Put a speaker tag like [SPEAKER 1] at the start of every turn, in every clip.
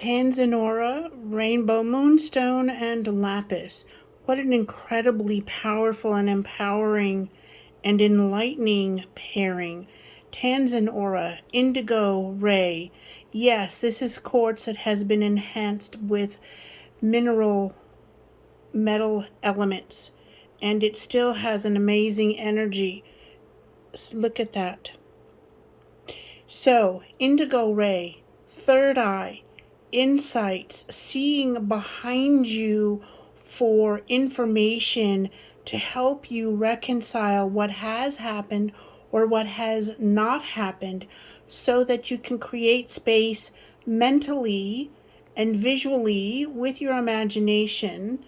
[SPEAKER 1] Tanzanora, Rainbow Moonstone, and Lapis. What an incredibly powerful and empowering and enlightening pairing. Tanzanora, Indigo Ray. Yes, this is quartz that has been enhanced with metal elements, and it still has an amazing energy. Look at that. So, Indigo Ray, third eye, insights, seeing behind you for information to help you reconcile what has happened or what has not happened, so that you can create space mentally and visually with your imagination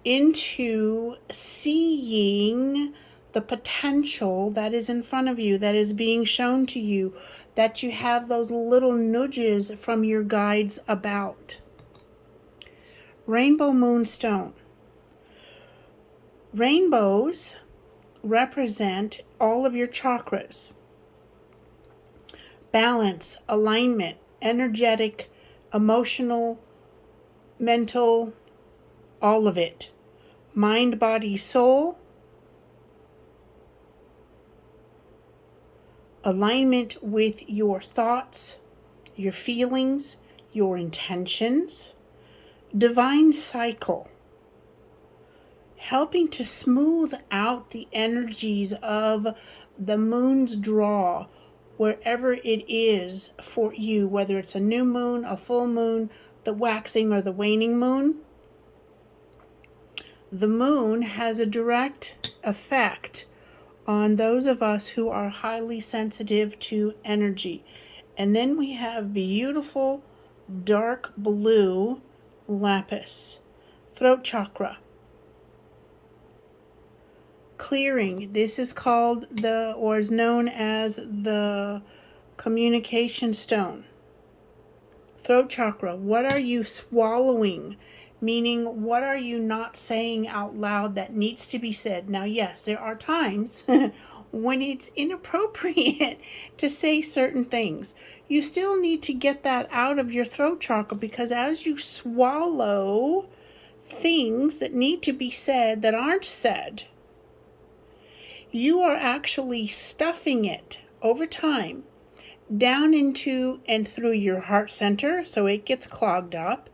[SPEAKER 1] into seeing the potential that is in front of you, that is being shown to you, that you have those little nudges from your guides about. Rainbow Moonstone. Rainbows represent all of your chakras. Balance, alignment, energetic, emotional, mental, all of it. Mind, body, soul. Alignment with your thoughts, your feelings, your intentions. Divine cycle. Helping to smooth out the energies of the moon's draw, wherever it is for you, whether it's a new moon, a full moon, the waxing or the waning moon. The moon has a direct effect on those of us who are highly sensitive to energy. And then we have beautiful dark blue lapis, throat chakra. Clearing. This is called or is known as the communication stone. Throat chakra. What are you swallowing? Meaning, what are you not saying out loud that needs to be said? Now, yes, there are times when it's inappropriate to say certain things. You still need to get that out of your throat chakra, because as you swallow things that need to be said that aren't said, you are actually stuffing it over time down into and through your heart center, so it gets clogged up,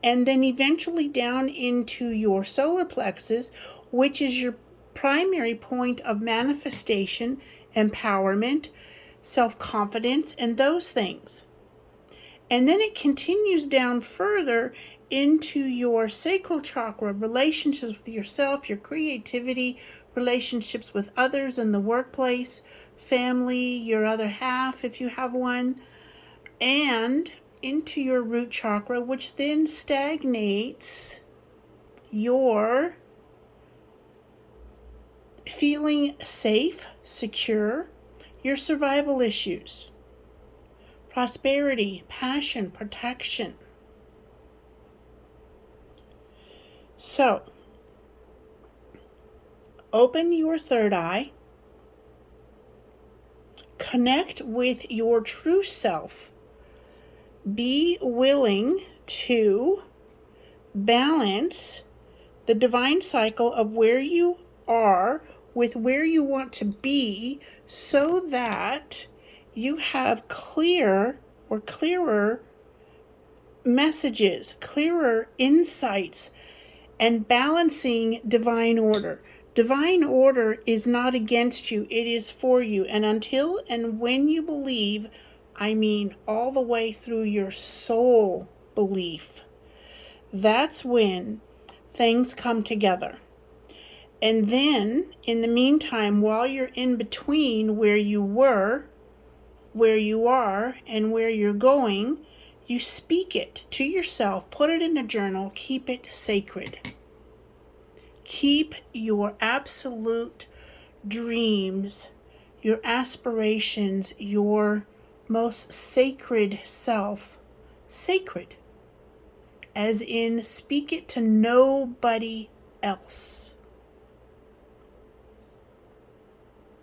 [SPEAKER 1] and then eventually down into your solar plexus, which is your primary point of manifestation, empowerment, self-confidence, and those things. And then it continues down further into your sacral chakra, relationships with yourself, your creativity, relationships with others in the workplace, family, your other half if you have one, and into your root chakra, which then stagnates your feeling safe, secure, your survival issues, prosperity, passion, protection. So, open your third eye, connect with your true self, be willing to balance the divine cycle of where you are with where you want to be, so that you have clearer messages, clearer insights, and balancing divine order. Divine order is not against you, it is for you. And until and when you believe, I mean all the way through your soul belief, that's when things come together. And then, in the meantime, while you're in between where you were, where you are, and where you're going, you speak it to yourself, put it in a journal, keep it sacred. Keep your absolute dreams, your aspirations, your most sacred self sacred. As in, speak it to nobody else.